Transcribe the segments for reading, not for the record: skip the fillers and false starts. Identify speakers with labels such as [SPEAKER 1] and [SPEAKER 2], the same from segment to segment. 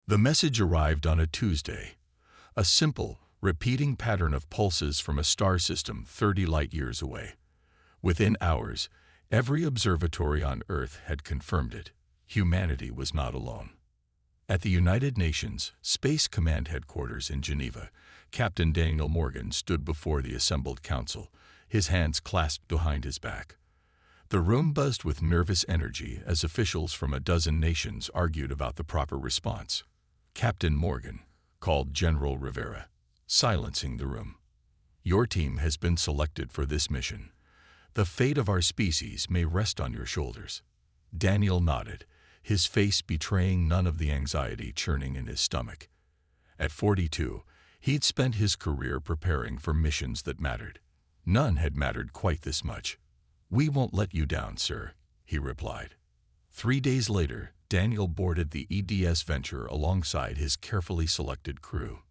[SPEAKER 1] The message arrived on a Tuesday, a simple, repeating pattern of pulses from a star system 30 light-years away. Within hours, every observatory on Earth had confirmed it. Humanity was not alone. At the United Nations Space Command Headquarters in Geneva, Captain Daniel Morgan stood before the assembled council, his hands clasped behind his back. The room buzzed with nervous energy as officials from a dozen nations argued about the proper response. Captain Morgan called General Rivera, silencing the room. "Your team has been selected for this mission. The fate of our species may rest on your shoulders." Daniel nodded, his face betraying none of the anxiety churning in his stomach. At 42, he'd spent his career preparing for missions that mattered. None had mattered quite this much. "We won't let you down, sir," he replied. 3 days later, Daniel boarded the EDS Venture alongside his carefully selected crew.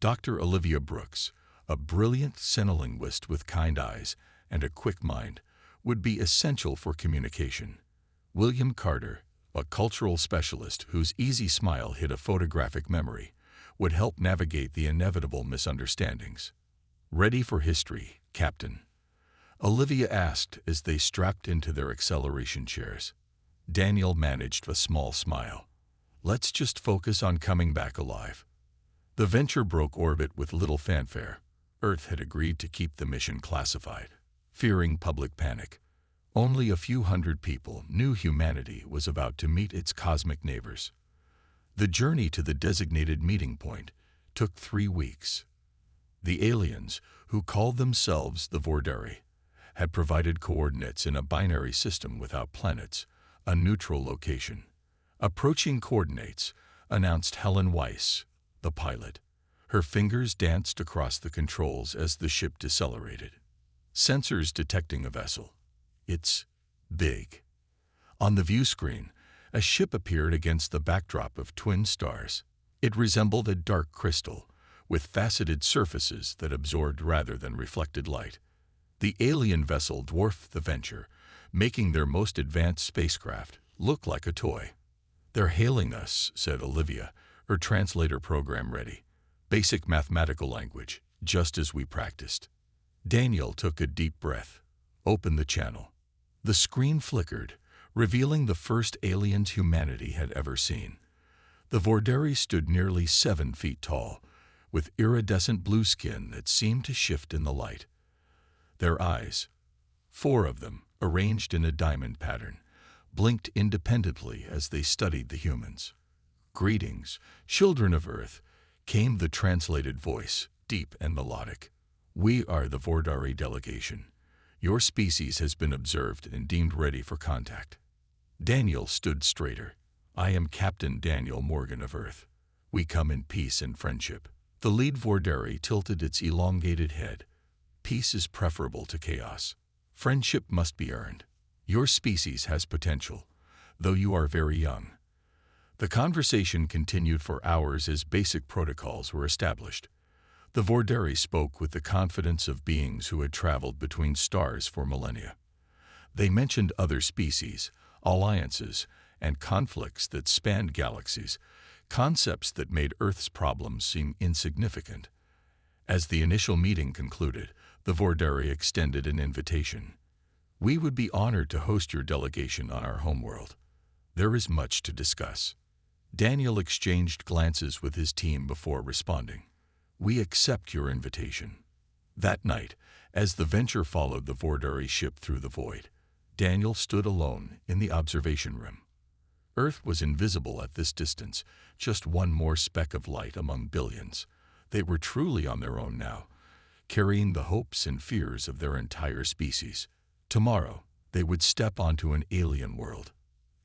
[SPEAKER 1] Dr. Olivia Brooks, a brilliant senolinguist with kind eyes and a quick mind, would be essential for communication. William Carter, a cultural specialist whose easy smile hid a photographic memory, would help navigate the inevitable misunderstandings. "Ready for history, Captain?" Olivia asked as they strapped into their acceleration chairs. Daniel managed a small smile. "Let's just focus on coming back alive." The Venture broke orbit with little fanfare. Earth had agreed to keep the mission classified, fearing public panic. Only a few hundred people knew humanity was about to meet its cosmic neighbors. The journey to the designated meeting point took 3 weeks. The aliens, who called themselves the Vordari, had provided coordinates in a binary system without planets, a neutral location. "Approaching coordinates," announced Helen Weiss, the pilot. Her fingers danced across the controls as the ship decelerated. "Sensors detecting a vessel. It's big." On the view screen, a ship appeared against the backdrop of twin stars. It resembled a dark crystal, with faceted surfaces that absorbed rather than reflected light. The alien vessel dwarfed the Venture, making their most advanced spacecraft look like a toy. "They're hailing us," said Olivia, her translator program ready. "Basic mathematical language, just as we practiced." Daniel took a deep breath, opened the channel. The screen flickered, revealing the first aliens humanity had ever seen. The Vordari stood nearly 7 feet tall, with iridescent blue skin that seemed to shift in the light. Their eyes, 4 of them, arranged in a diamond pattern, blinked independently as they studied the humans. "Greetings, children of Earth," came the translated voice, deep and melodic. "We are the Vordari delegation. Your species has been observed and deemed ready for contact." Daniel stood straighter. "I am Captain Daniel Morgan of Earth. We come in peace and friendship." The lead Vordari tilted its elongated head. "Peace is preferable to chaos. Friendship must be earned. Your species has potential, though you are very young." The conversation continued for hours as basic protocols were established. The Vordari spoke with the confidence of beings who had traveled between stars for millennia. They mentioned other species, alliances, and conflicts that spanned galaxies, concepts that made Earth's problems seem insignificant. As the initial meeting concluded, the Vordari extended an invitation. "We would be honored to host your delegation on our homeworld. There is much to discuss." Daniel exchanged glances with his team before responding. "We accept your invitation." That night, as the Venture followed the Vordari ship through the void, Daniel stood alone in the observation room. Earth was invisible at this distance, just one more speck of light among billions. They were truly on their own now, carrying the hopes and fears of their entire species. Tomorrow, they would step onto an alien world.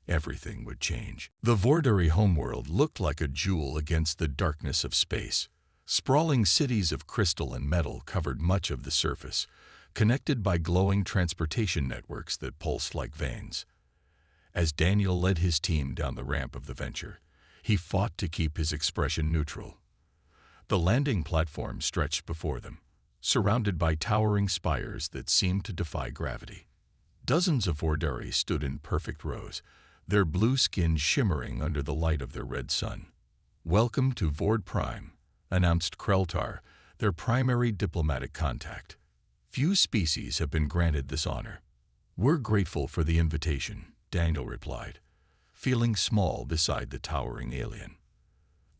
[SPEAKER 1] Everything would change. The Vordari homeworld looked like a jewel against the darkness of space. Sprawling cities of crystal and metal covered much of the surface, connected by glowing transportation networks that pulsed like veins. As Daniel led his team down the ramp of the Venture, he fought to keep his expression neutral. The landing platform stretched before them, surrounded by towering spires that seemed to defy gravity. Dozens of Vordari stood in perfect rows, their blue skin shimmering under the light of their red sun. "Welcome to Vord Prime," announced Kreltar, their primary diplomatic contact. "Few species have been granted this honor." "We're grateful for the invitation," Daniel replied, feeling small beside the towering alien.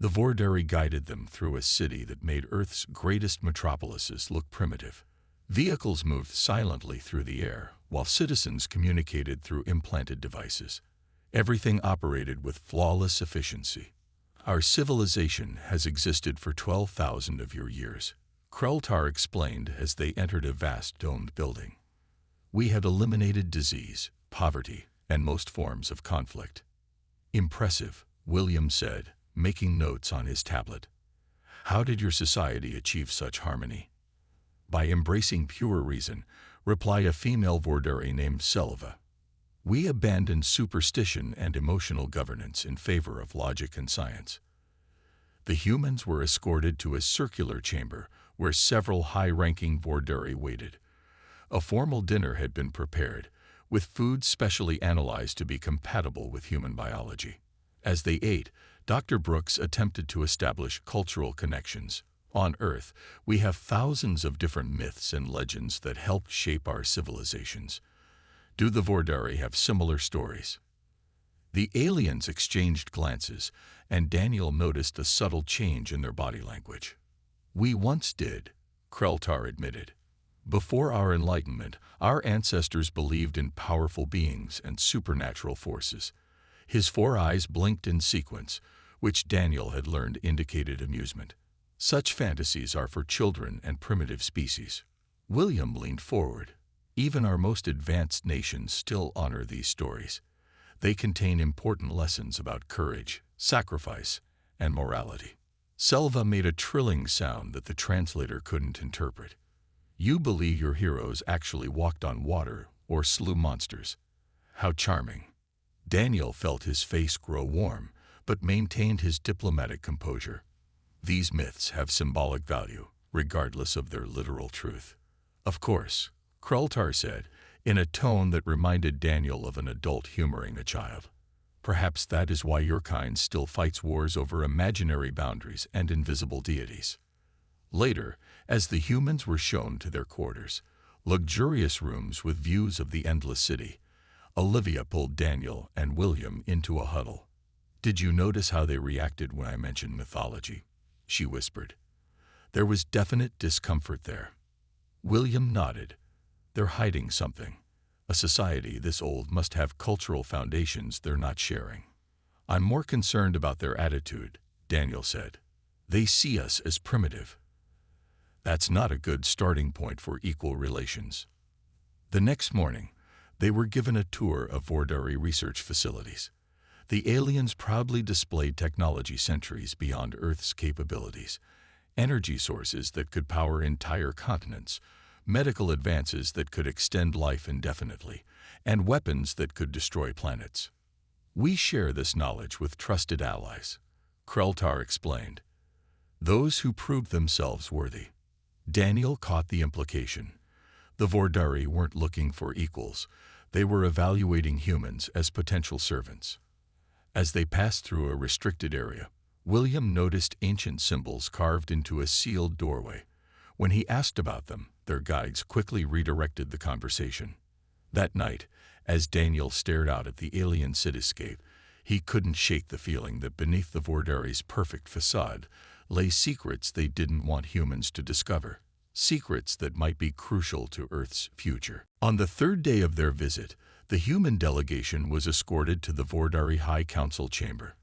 [SPEAKER 1] The Vordari guided them through a city that made Earth's greatest metropolises look primitive. Vehicles moved silently through the air, while citizens communicated through implanted devices. Everything operated with flawless efficiency. "Our civilization has existed for 12,000 of your years," Kreltar explained as they entered a vast domed building. "We have eliminated disease, poverty, and most forms of conflict." "Impressive," William said, making notes on his tablet. "How did your society achieve such harmony?" "By embracing pure reason," replied a female Vordari named Selva. "We abandoned superstition and emotional governance in favor of logic and science." The humans were escorted to a circular chamber where several high-ranking Vordari waited. A formal dinner had been prepared, with food specially analyzed to be compatible with human biology. As they ate, Dr. Brooks attempted to establish cultural connections. "On Earth, we have thousands of different myths and legends that helped shape our civilizations. Do the Vordari have similar stories?" The aliens exchanged glances, and Daniel noticed a subtle change in their body language. "We once did," Kreltar admitted. "Before our enlightenment, our ancestors believed in powerful beings and supernatural forces." His four eyes blinked in sequence, which Daniel had learned indicated amusement. "Such fantasies are for children and primitive species." William leaned forward. "Even our most advanced nations still honor these stories. They contain important lessons about courage, sacrifice, and morality." Selva made a trilling sound that the translator couldn't interpret. "You believe your heroes actually walked on water or slew monsters. How charming." Daniel felt his face grow warm, but maintained his diplomatic composure. "These myths have symbolic value, regardless of their literal truth." "Of course," Kreltar said, in a tone that reminded Daniel of an adult humoring a child. "Perhaps that is why your kind still fights wars over imaginary boundaries and invisible deities." Later, as the humans were shown to their quarters, luxurious rooms with views of the endless city, Olivia pulled Daniel and William into a huddle. "Did you notice how they reacted when I mentioned mythology?" she whispered. There was definite discomfort there. William nodded. "They're hiding something. A society this old must have cultural foundations they're not sharing." "I'm more concerned about their attitude," Daniel said. "They see us as primitive." That's not a good starting point for equal relations. The next morning, they were given a tour of Vordari research facilities. The aliens proudly displayed technology centuries beyond Earth's capabilities, energy sources that could power entire continents, medical advances that could extend life indefinitely, and weapons that could destroy planets. "We share this knowledge with trusted allies," Kreltar explained. "Those who proved themselves worthy." Daniel caught the implication. The Vordari weren't looking for equals. They were evaluating humans as potential servants. As they passed through a restricted area, William noticed ancient symbols carved into a sealed doorway. When he asked about them, their guides quickly redirected the conversation. That night, as Daniel stared out at the alien cityscape, he couldn't shake the feeling that beneath the Vordari's perfect facade lay secrets they didn't want humans to discover, secrets that might be crucial to Earth's future. On the third day of their visit, the human delegation was escorted to the Vordari High Council chamber.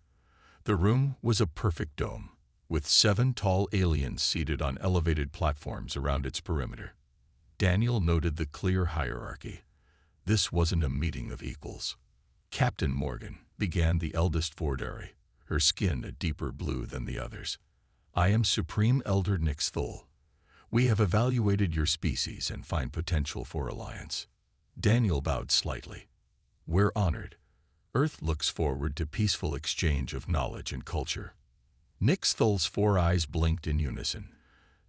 [SPEAKER 1] The room was a perfect dome, with 7 tall aliens seated on elevated platforms around its perimeter. Daniel noted the clear hierarchy. This wasn't a meeting of equals. "Captain Morgan," began the eldest Vordari, her skin a deeper blue than the others. "I am Supreme Elder Nixthul. We have evaluated your species and find potential for alliance." Daniel bowed slightly. "We're honored. Earth looks forward to peaceful exchange of knowledge and culture." Nixthul's 4 eyes blinked in unison.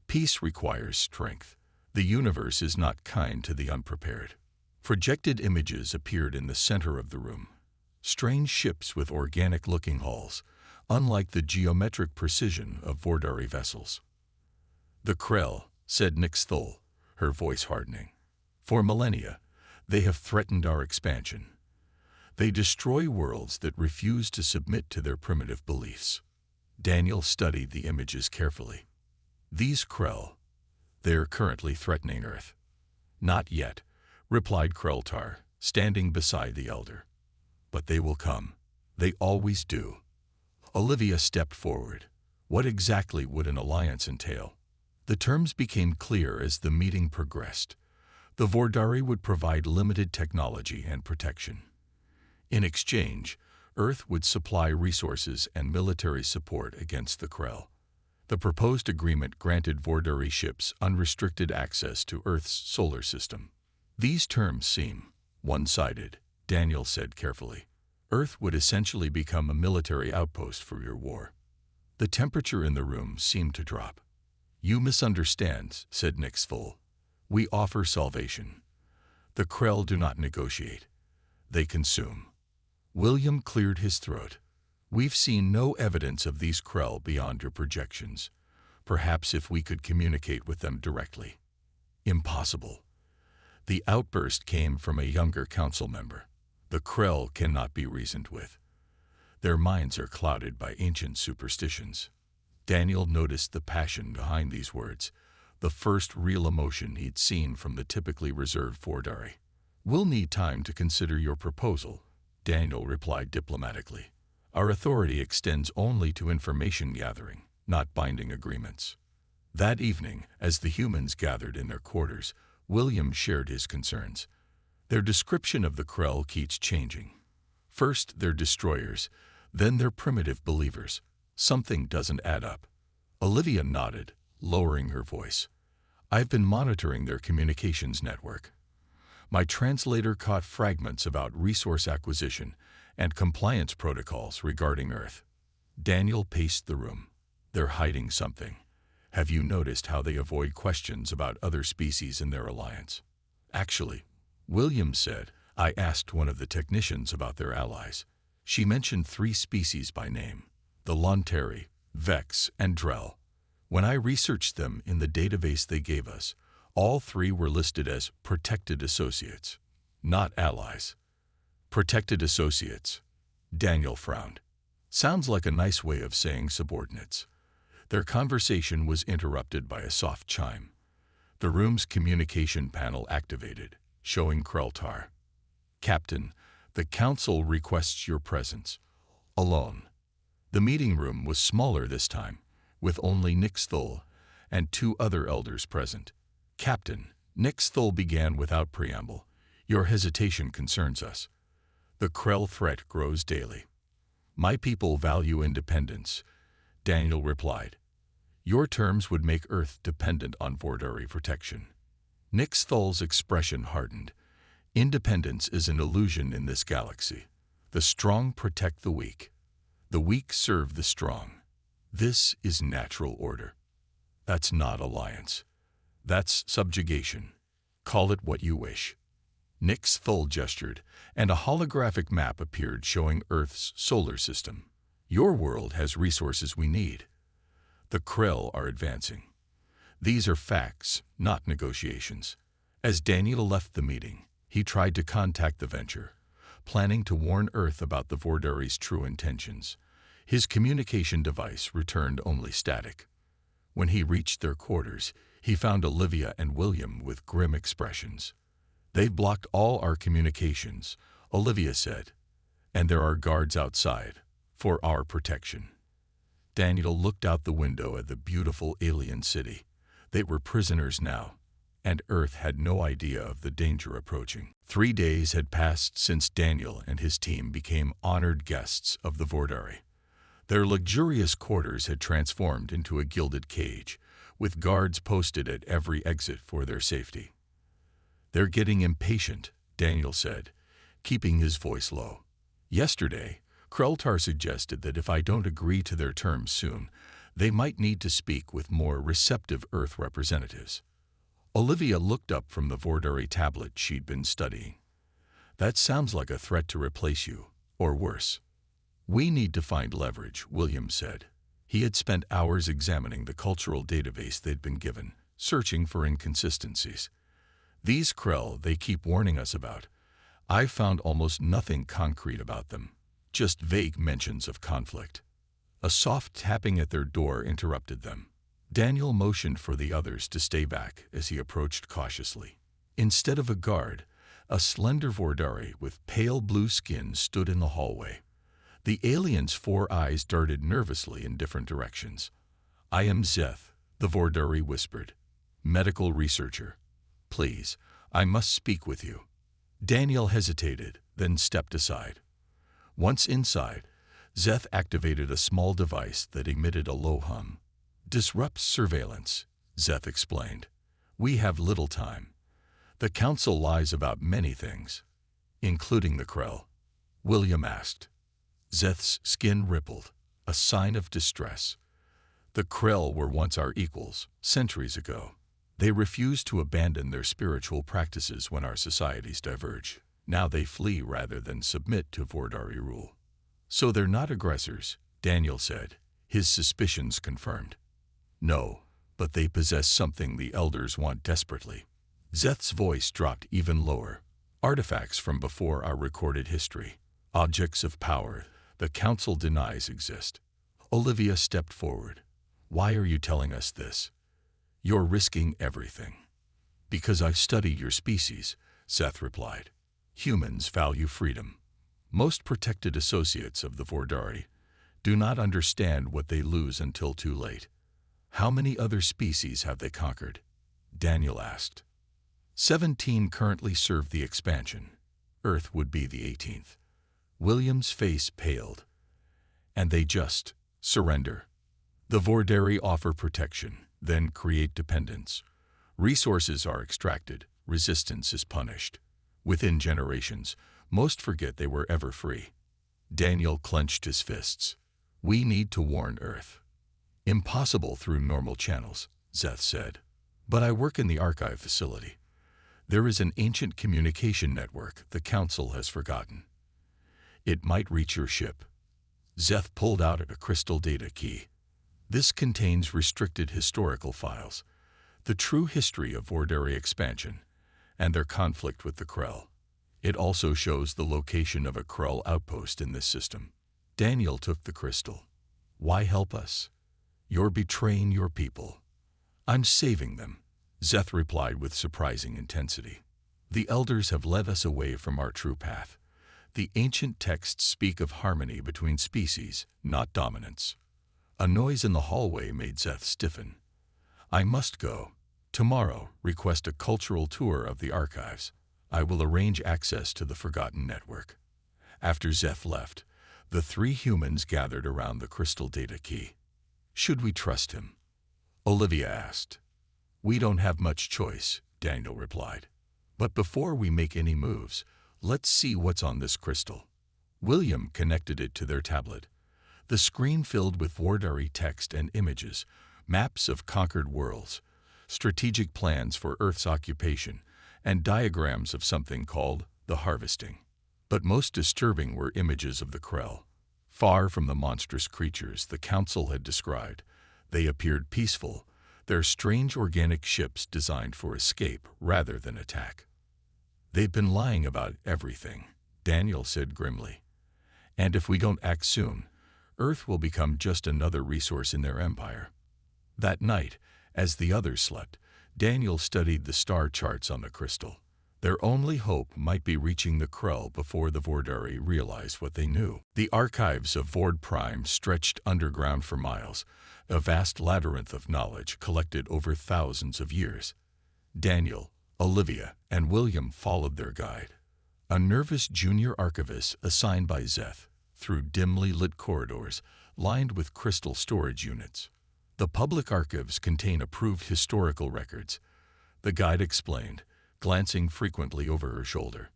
[SPEAKER 1] "Peace requires strength. The universe is not kind to the unprepared." Projected images appeared in the center of the room. Strange ships with organic-looking hulls, unlike the geometric precision of Vordari vessels. "The Krell," said Nixthul, her voice hardening. "For millennia, they have threatened our expansion. They destroy worlds that refuse to submit to their primitive beliefs." Daniel studied the images carefully. "These Krell, they are currently threatening Earth." "Not yet," replied Kreltar, standing beside the elder. "But they will come. They always do." Olivia stepped forward. What exactly would an alliance entail? The terms became clear as the meeting progressed. The Vordari would provide limited technology and protection. In exchange, Earth would supply resources and military support against the Krell. The proposed agreement granted Vordari ships unrestricted access to Earth's solar system. "These terms seem one-sided," Daniel said carefully. "Earth would essentially become a military outpost for your war." The temperature in the room seemed to drop. "You misunderstand," said Nixthul. "We offer salvation. The Krell do not negotiate. They consume." William cleared his throat. "We've seen no evidence of these Krell beyond your projections. Perhaps if we could communicate with them directly." "Impossible." The outburst came from a younger council member. "The Krell cannot be reasoned with. Their minds are clouded by ancient superstitions." Daniel noticed the passion behind these words, the first real emotion he'd seen from the typically reserved Vordari. "We'll need time to consider your proposal," Daniel replied diplomatically. "Our authority extends only to information gathering, not binding agreements." That evening, as the humans gathered in their quarters, William shared his concerns. Their description of the Krell keeps changing. First, they're destroyers, then they're primitive believers. Something doesn't add up. Olivia nodded, lowering her voice. "I've been monitoring their communications network. My translator caught fragments about resource acquisition and compliance protocols regarding Earth." Daniel paced the room. "They're hiding something. Have you noticed how they avoid questions about other species in their alliance?" "Actually," William said, "I asked one of the technicians about their allies. She mentioned 3 species by name: the Lonteri, Vex, and Drell. When I researched them in the database they gave us, all 3 were listed as protected associates, not allies." "Protected associates," Daniel frowned. "Sounds like a nice way of saying subordinates." Their conversation was interrupted by a soft chime. The room's communication panel activated, showing Kreltar. "Captain, the Council requests your presence. Alone." The meeting room was smaller this time, with only Nixthul and 2 other elders present. "Captain," Nixthul began without preamble, "your hesitation concerns us. The Krell threat grows daily." "My people value independence," Daniel replied. "Your terms would make Earth dependent on Vordari protection." Nixthul's expression hardened. "Independence is an illusion in this galaxy. The strong protect the weak. The weak serve the strong. This is natural order. That's not alliance. That's subjugation. Call it what you wish." Nixthul gestured, and a holographic map appeared showing Earth's solar system. "Your world has resources we need. The Krell are advancing. These are facts, not negotiations." As Daniel left the meeting, he tried to contact the Venture, planning to warn Earth about the Vordari's true intentions. His communication device returned only static. When he reached their quarters, he found Olivia and William with grim expressions. "They've blocked all our communications," Olivia said, "and there are guards outside, for our protection." Daniel looked out the window at the beautiful alien city. They were prisoners now, and Earth had no idea of the danger approaching. 3 days had passed since Daniel and his team became honored guests of the Vordari. Their luxurious quarters had transformed into a gilded cage, with guards posted at every exit for their safety. "They're getting impatient," Daniel said, keeping his voice low. "Yesterday, Kreltar suggested that if I don't agree to their terms soon, they might need to speak with more receptive Earth representatives." Olivia looked up from the Vordari tablet she'd been studying. "That sounds like a threat to replace you, or worse." We need to find leverage, William said. He had spent hours examining the cultural database they'd been given, searching for inconsistencies. These Krell they keep warning us about, I've found almost nothing concrete about them, just vague mentions of conflict. A soft tapping at their door interrupted them. Daniel motioned for the others to stay back as he approached cautiously. Instead of a guard, a slender Vordari with pale blue skin stood in the hallway. The alien's 4 eyes darted nervously in different directions. I am Zeth, the Vordari whispered. Medical researcher. Please, I must speak with you. Daniel hesitated, then stepped aside. Once inside, Zeth activated a small device that emitted a low hum. Disrupts surveillance, Zeth explained. We have little time. The Council lies about many things, including the Krell. William asked. Zeth's skin rippled, a sign of distress. The Krell were once our equals, centuries ago. They refused to abandon their spiritual practices when our societies diverge. Now they flee rather than submit to Vordari rule. So they're not aggressors, Daniel said, his suspicions confirmed. No, but they possess something the elders want desperately. Zeth's voice dropped even lower. Artifacts from before our recorded history. Objects of power the Council denies exist. Olivia stepped forward. Why are you telling us this? You're risking everything. Because I've studied your species, Zeth replied. Humans value freedom. Most protected associates of the Vordari do not understand what they lose until too late. How many other species have they conquered? Daniel asked. 17 currently serve the expansion. Earth would be the 18th. William's face paled. And they just surrender. The Vordari offer protection, then create dependence. Resources are extracted, resistance is punished. Within generations, most forget they were ever free. Daniel clenched his fists. We need to warn Earth. Impossible through normal channels, Zeth said. But I work in the archive facility. There is an ancient communication network the Council has forgotten. It might reach your ship. Zeth pulled out a crystal data key. This contains restricted historical files, the true history of Vordari expansion, and their conflict with the Krell. It also shows the location of a Krell outpost in this system. Daniel took the crystal. Why help us? You're betraying your people. I'm saving them, Zeth replied with surprising intensity. The elders have led us away from our true path. The ancient texts speak of harmony between species, not dominance. A noise in the hallway made Zeth stiffen. I must go. Tomorrow, request a cultural tour of the archives. I will arrange access to the Forgotten Network. After Zeth left, the 3 humans gathered around the crystal data key. Should we trust him? Olivia asked. We don't have much choice, Daniel replied. But before we make any moves, let's see what's on this crystal. William connected it to their tablet. The screen filled with Vordari text and images, maps of conquered worlds, strategic plans for Earth's occupation, and diagrams of something called the harvesting. But most disturbing were images of the Krell. Far from the monstrous creatures the Council had described, they appeared peaceful, their strange organic ships designed for escape rather than attack. They've been lying about everything, Daniel said grimly. And if we don't act soon, Earth will become just another resource in their empire. That night, as the others slept, Daniel studied the star charts on the crystal. Their only hope might be reaching the Krell before the Vordari realized what they knew. The archives of Vord Prime stretched underground for miles, a vast labyrinth of knowledge collected over thousands of years. Daniel, Olivia, and William followed their guide. A nervous junior archivist assigned by Zeth through dimly lit corridors lined with crystal storage units. The public archives contain approved historical records, the guide explained, glancing frequently over her shoulder.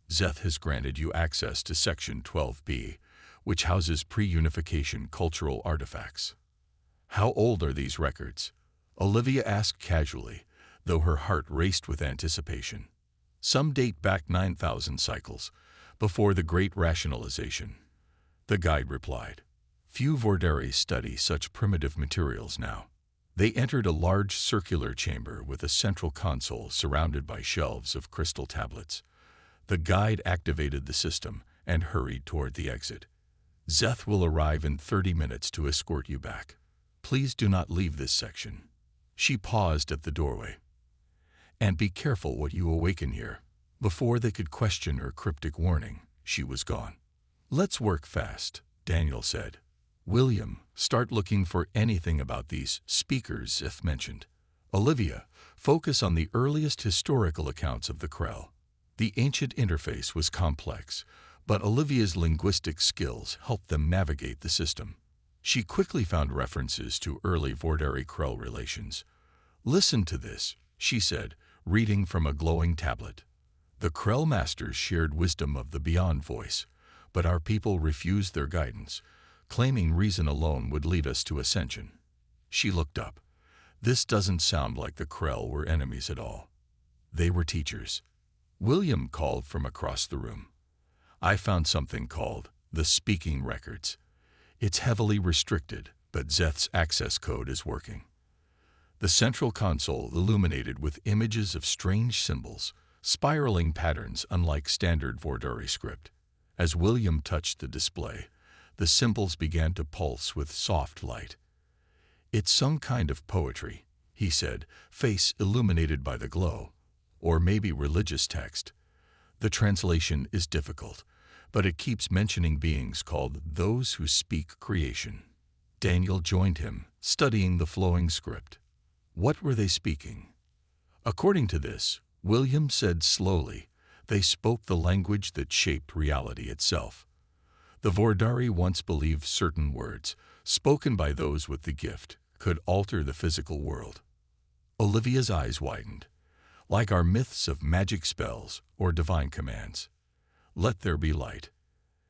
[SPEAKER 1] Zeth has granted you access to Section 12B, which houses pre-unification cultural artifacts. How old are these records? Olivia asked casually, though her heart raced with anticipation. Some date back 9,000 cycles, before the Great Rationalization. The guide replied. Few Vordares study such primitive materials now. They entered a large circular chamber with a central console surrounded by shelves of crystal tablets. The guide activated the system and hurried toward the exit. Zeth will arrive in 30 minutes to escort you back. Please do not leave this section. She paused at the doorway. And be careful what you awaken here. Before they could question her cryptic warning, she was gone. Let's work fast, Daniel said. William, start looking for anything about these speakers Zeth mentioned. Olivia, focus on the earliest historical accounts of the Krell. The ancient interface was complex, but Olivia's linguistic skills helped them navigate the system. She quickly found references to early Vordari-Krell relations. Listen to this, she said, reading from a glowing tablet. The Krell masters shared wisdom of the beyond voice, but our people refused their guidance, claiming reason alone would lead us to ascension. She looked up. This doesn't sound like the Krell were enemies at all. They were teachers. William called from across the room. I found something called the Speaking Records. It's heavily restricted, but Zeth's access code is working. The central console illuminated with images of strange symbols, spiraling patterns unlike standard Vordari script. As William touched the display, the symbols began to pulse with soft light. It's some kind of poetry, he said, face illuminated by the glow, or maybe religious text. The translation is difficult, but it keeps mentioning beings called those who speak creation. Daniel joined him, studying the flowing script. What were they speaking? According to this, William said slowly, they spoke the language that shaped reality itself. The Vordari once believed certain words, spoken by those with the gift, could alter the physical world. Olivia's eyes widened, like our myths of magic spells or divine commands. Let there be light.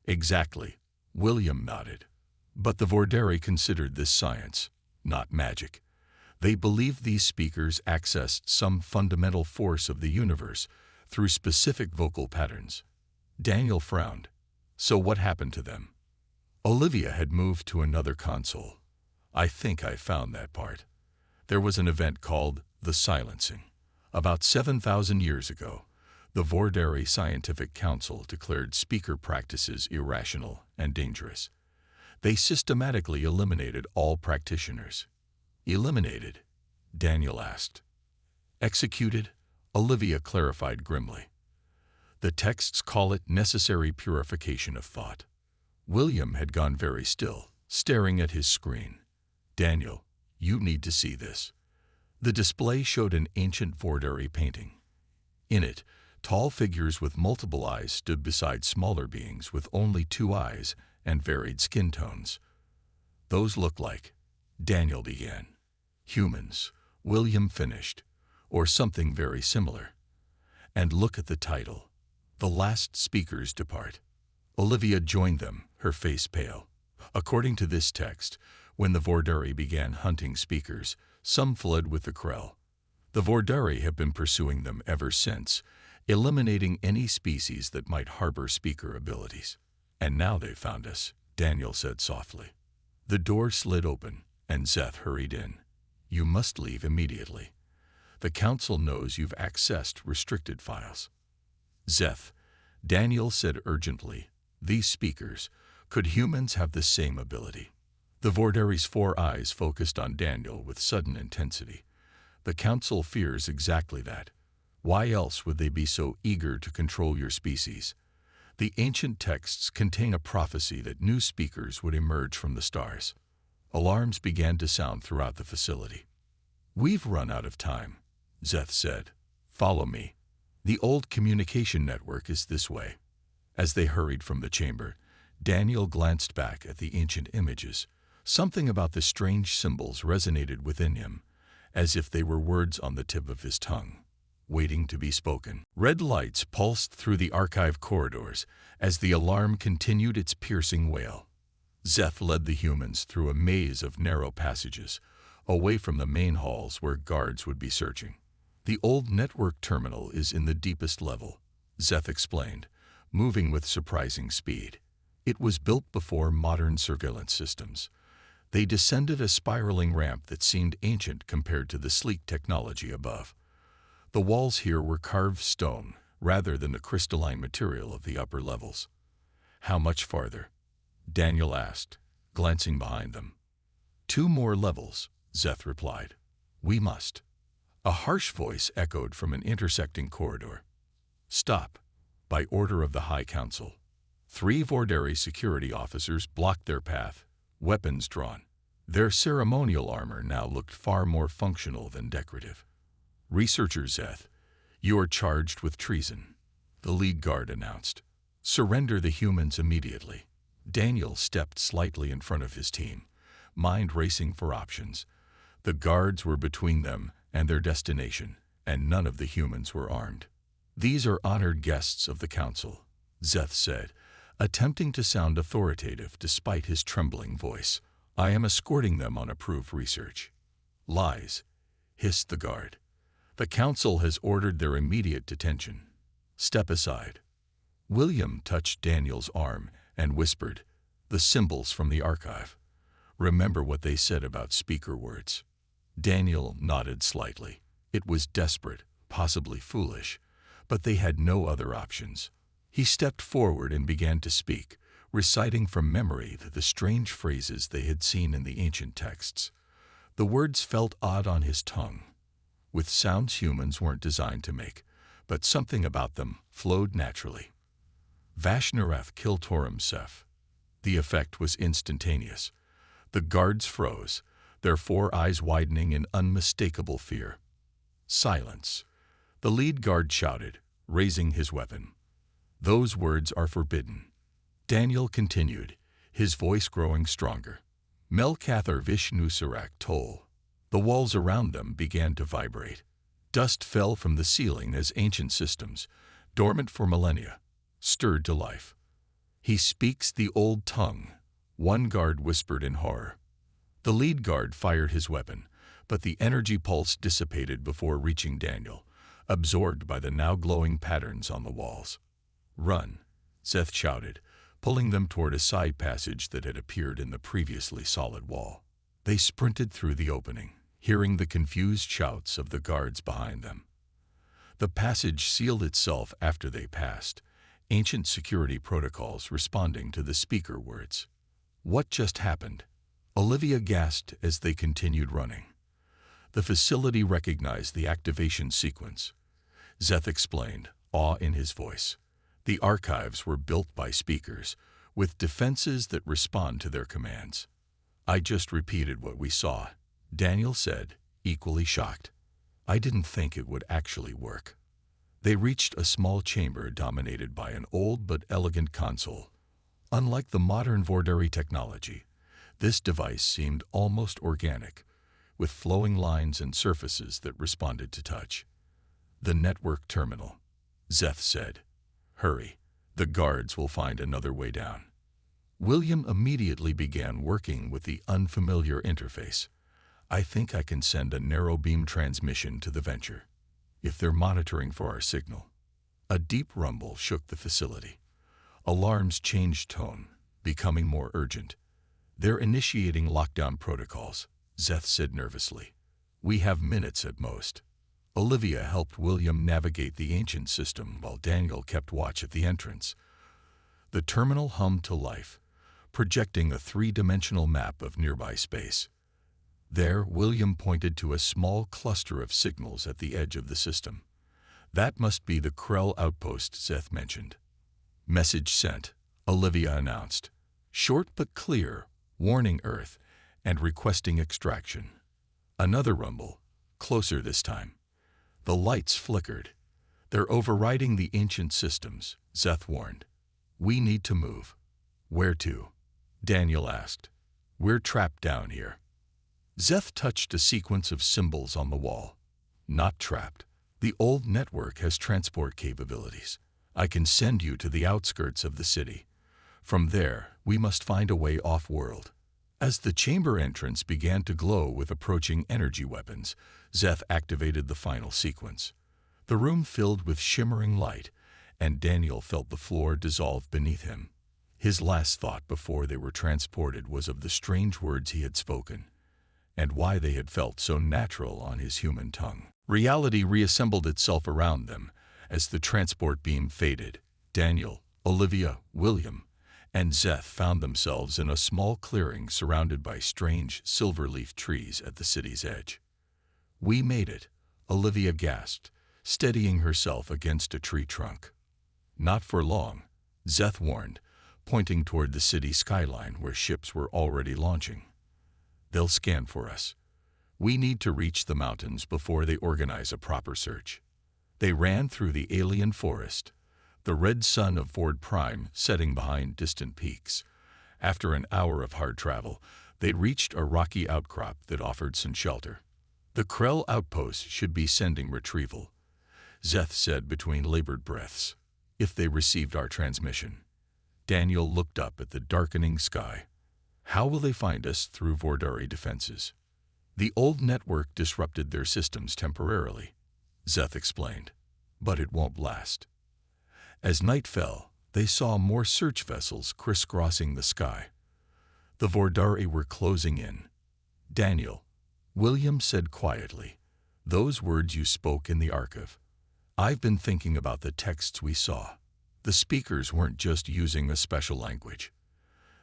[SPEAKER 1] Exactly, William nodded. But the Vordari considered this science, not magic. They believed these speakers accessed some fundamental force of the universe through specific vocal patterns. Daniel frowned. So what happened to them? Olivia had moved to another console. I think I found that part. There was an event called the Silencing. About 7,000 years ago, the Vordari Scientific Council declared speaker practices irrational and dangerous. They systematically eliminated all practitioners. Eliminated? Daniel asked. Executed? Olivia clarified grimly. The texts call it necessary purification of thought. William had gone very still, staring at his screen. Daniel, you need to see this. The display showed an ancient Vordari painting. In it, tall figures with multiple eyes stood beside smaller beings with only 2 eyes and varied skin tones. Those look like, Daniel began. Humans, William finished, or something very similar. And look at the title. The Last Speakers Depart. Olivia joined them, her face pale. According to this text, when the Vordari began hunting speakers, some fled with the Krell. The Vordari have been pursuing them ever since, eliminating any species that might harbor speaker abilities. And now they've found us, Daniel said softly. The door slid open, and Zeth hurried in. You must leave immediately. The council knows you've accessed restricted files. Zeth, Daniel said urgently, these speakers, could humans have the same ability? The Vordari's 4 eyes focused on Daniel with sudden intensity. The council fears exactly that. Why else would they be so eager to control your species? The ancient texts contain a prophecy that new speakers would emerge from the stars. Alarms began to sound throughout the facility. We've run out of time, Zeth said. Follow me. The old communication network is this way. As they hurried from the chamber, Daniel glanced back at the ancient images. Something about the strange symbols resonated within him, as if they were words on the tip of his tongue, waiting to be spoken. Red lights pulsed through the archive corridors as the alarm continued its piercing wail. Zeth led the humans through a maze of narrow passages, away from the main halls where guards would be searching. The old network terminal is in the deepest level, Zeth explained, moving with surprising speed. It was built before modern surveillance systems. They descended a spiraling ramp that seemed ancient compared to the sleek technology above. The walls here were carved stone rather than the crystalline material of the upper levels. "How much farther?" Daniel asked, glancing behind them. "2 more levels," Zeth replied. "We must." A harsh voice echoed from an intersecting corridor. "Stop," by order of the High Council. 3 Vorderi security officers blocked their path, weapons drawn. Their ceremonial armor now looked far more functional than decorative. "Researcher Zeth, you are charged with treason," the lead guard announced. "Surrender the humans immediately." Daniel stepped slightly in front of his team, mind racing for options. The guards were between them and their destination, and none of the humans were armed. "These are honored guests of the council," Zeth said, attempting to sound authoritative despite his trembling voice. "I am escorting them on approved research." "Lies," hissed the guard. "The council has ordered their immediate detention. Step aside." William touched Daniel's arm and whispered, "The symbols from the archive. Remember what they said about speaker words." Daniel nodded slightly. It was desperate, possibly foolish, but they had no other options. He stepped forward and began to speak, reciting from memory the strange phrases they had seen in the ancient texts. The words felt odd on his tongue, with sounds humans weren't designed to make, but something about them flowed naturally. "Vashnarath Kiltorum Sef." The effect was instantaneous. The guards froze, their 4 eyes widening in unmistakable fear. "Silence," the lead guard shouted, raising his weapon. "Those words are forbidden." Daniel continued, his voice growing stronger. "Melkathar Vishnu Sarak Tol." The walls around them began to vibrate. Dust fell from the ceiling as ancient systems, dormant for millennia, stirred to life. "He speaks the old tongue," one guard whispered in horror. The lead guard fired his weapon, but the energy pulse dissipated before reaching Daniel, absorbed by the now glowing patterns on the walls. "Run," Zeth shouted, pulling them toward a side passage that had appeared in the previously solid wall. They sprinted through the opening, hearing the confused shouts of the guards behind them. The passage sealed itself after they passed, ancient security protocols responding to the speaker words. "What just happened?" Olivia gasped as they continued running. The facility recognized the activation sequence. Zeth explained, awe in his voice. The archives were built by speakers, with defenses that respond to their commands. "I just repeated what we saw," Daniel said, equally shocked. "I didn't think it would actually work." They reached a small chamber dominated by an old but elegant console. Unlike the modern Vorderi technology, this device seemed almost organic, with flowing lines and surfaces that responded to touch. "The network terminal," Zeth said. "Hurry, the guards will find another way down." William immediately began working with the unfamiliar interface. "I think I can send a narrow beam transmission to the Venture, if they're monitoring for our signal." A deep rumble shook the facility. Alarms changed tone, becoming more urgent. "They're initiating lockdown protocols," Zeth said nervously. "We have minutes at most." Olivia helped William navigate the ancient system while Daniel kept watch at the entrance. The terminal hummed to life, projecting a 3-dimensional map of nearby space. There, William pointed to a small cluster of signals at the edge of the system. "That must be the Krell outpost Zeth mentioned." "Message sent," Olivia announced. Short but clear, warning Earth and requesting extraction. Another rumble, closer this time. The lights flickered. "They're overriding the ancient systems," Zeth warned. "We need to move." "Where to?" Daniel asked. "We're trapped down here." Zeth touched a sequence of symbols on the wall. "Not trapped. The old network has transport capabilities. I can send you to the outskirts of the city. From there, we must find a way off-world." As the chamber entrance began to glow with approaching energy weapons, Zeth activated the final sequence. The room filled with shimmering light, and Daniel felt the floor dissolve beneath him. His last thought before they were transported was of the strange words he had spoken, and why they had felt so natural on his human tongue. Reality reassembled itself around them as the transport beam faded. Daniel, Olivia, William, and Zeth found themselves in a small clearing surrounded by strange silver-leaf trees at the city's edge. "We made it," Olivia gasped, steadying herself against a tree trunk. "Not for long," Zeth warned, pointing toward the city skyline where ships were already launching. "They'll scan for us. We need to reach the mountains before they organize a proper search." They ran through the alien forest, the red sun of Ford Prime setting behind distant peaks. After an hour of hard travel, they reached a rocky outcrop that offered some shelter. "The Krell outpost should be sending retrieval," Zeth said between labored breaths, "if they received our transmission." Daniel looked up at the darkening sky. "How will they find us through Vordari defenses?" "The old network disrupted their systems temporarily," Zeth explained, "but it won't last." As night fell, they saw more search vessels crisscrossing the sky. The Vordari were closing in. "Daniel," William said quietly, "those words you spoke in the archive. I've been thinking about the texts we saw. The speakers weren't just using a special language.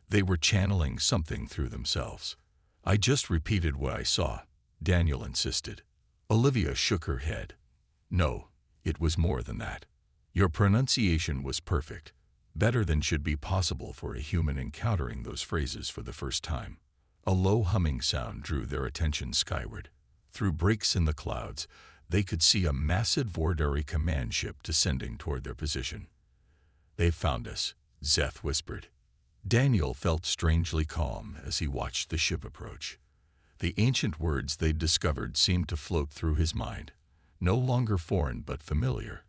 [SPEAKER 1] They were channeling something through themselves." "I just repeated what I saw," Daniel insisted. Olivia shook her head. "No, it was more than that. Your pronunciation was perfect, better than should be possible for a human encountering those phrases for the first time." A low humming sound drew their attention skyward. Through breaks in the clouds, they could see a massive Vordari command ship descending toward their position. "They've found us," Zeth whispered. Daniel felt strangely calm as he watched the ship approach. The ancient words they'd discovered seemed to float through his mind, no longer foreign but familiar,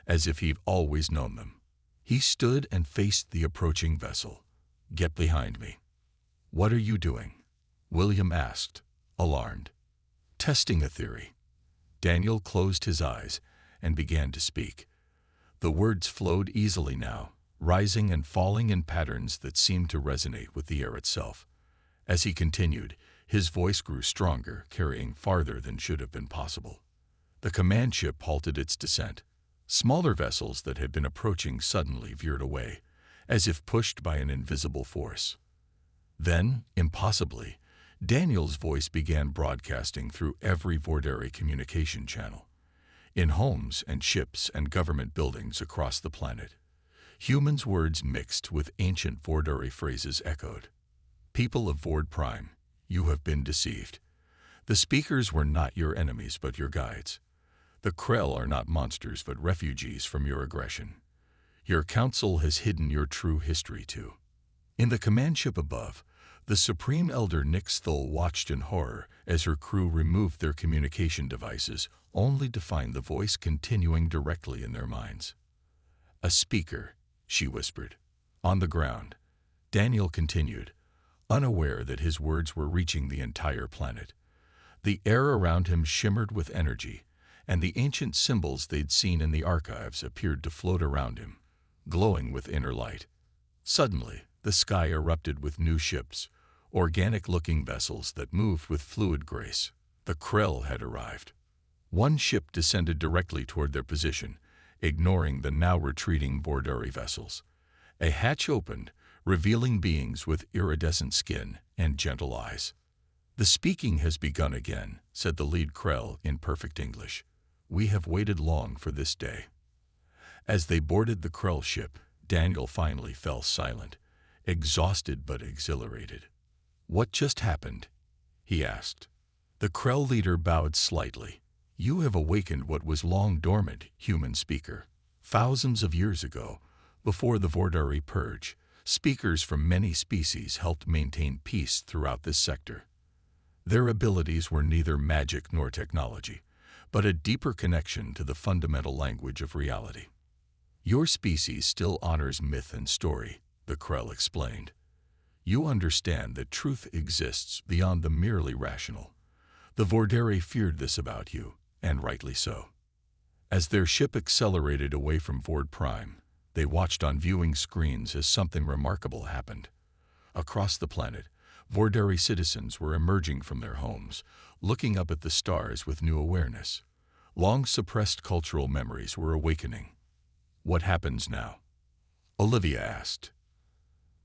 [SPEAKER 1] as if he'd always known them. He stood and faced the approaching vessel. "Get behind me." "What are you doing?" William asked, alarmed. "Testing a theory." Daniel closed his eyes and began to speak. The words flowed easily now, rising and falling in patterns that seemed to resonate with the air itself. As he continued, his voice grew stronger, carrying farther than should have been possible. The command ship halted its descent. Smaller vessels that had been approaching suddenly veered away, as if pushed by an invisible force. Then, impossibly, Daniel's voice began broadcasting through every Vordari communication channel. In homes and ships and government buildings across the planet, humans' words mixed with ancient Vordari phrases echoed. "People of Vord Prime, you have been deceived. The speakers were not your enemies but your guides. The Krell are not monsters but refugees from your aggression. Your council has hidden your true history too." In the command ship above, the Supreme Elder Nixthul watched in horror as her crew removed their communication devices, only to find the voice continuing directly in their minds. "A speaker," she whispered. "On the ground." Daniel continued, unaware that his words were reaching the entire planet. The air around him shimmered with energy, and the ancient symbols they'd seen in the archives appeared to float around him, glowing with inner light. Suddenly, the sky erupted with new ships, organic-looking vessels that moved with fluid grace. The Krell had arrived. One ship descended directly toward their position, ignoring the now retreating Vordari vessels. A hatch opened, revealing beings with iridescent skin and gentle eyes. "The speaking has begun again," said the lead Krell in perfect English. "We have waited long for this day." As they boarded the Krell ship, Daniel finally fell silent, exhausted but exhilarated. "What just happened?" he asked. The Krell leader bowed slightly. "You have awakened what was long dormant, human speaker. Thousands of years ago, before the Vordari purge, speakers from many species helped maintain peace throughout this sector. Their abilities were neither magic nor technology, but a deeper connection to the fundamental language of reality. Your species still honors myth and story," the Krell explained. "You understand that truth exists beyond the merely rational. The Vordari feared this about you, and rightly so." As their ship accelerated away from Vord Prime, They watched on viewing screens as something remarkable happened. Across the planet, Vordari citizens were emerging from their homes, looking up at the stars with new awareness. Long-suppressed cultural memories were awakening. What happens now? Olivia asked.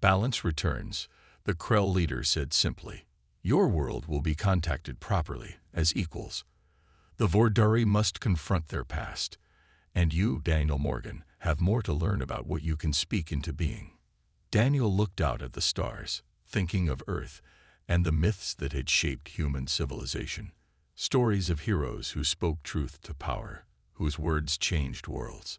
[SPEAKER 1] Balance returns, the Krell leader said simply. Your world will be contacted properly, as equals. The Vordari must confront their past. And you, Daniel Morgan, have more to learn about what you can speak into being. Daniel looked out at the stars, thinking of Earth and the myths that had shaped human civilization. Stories of heroes who spoke truth to power, whose words changed worlds.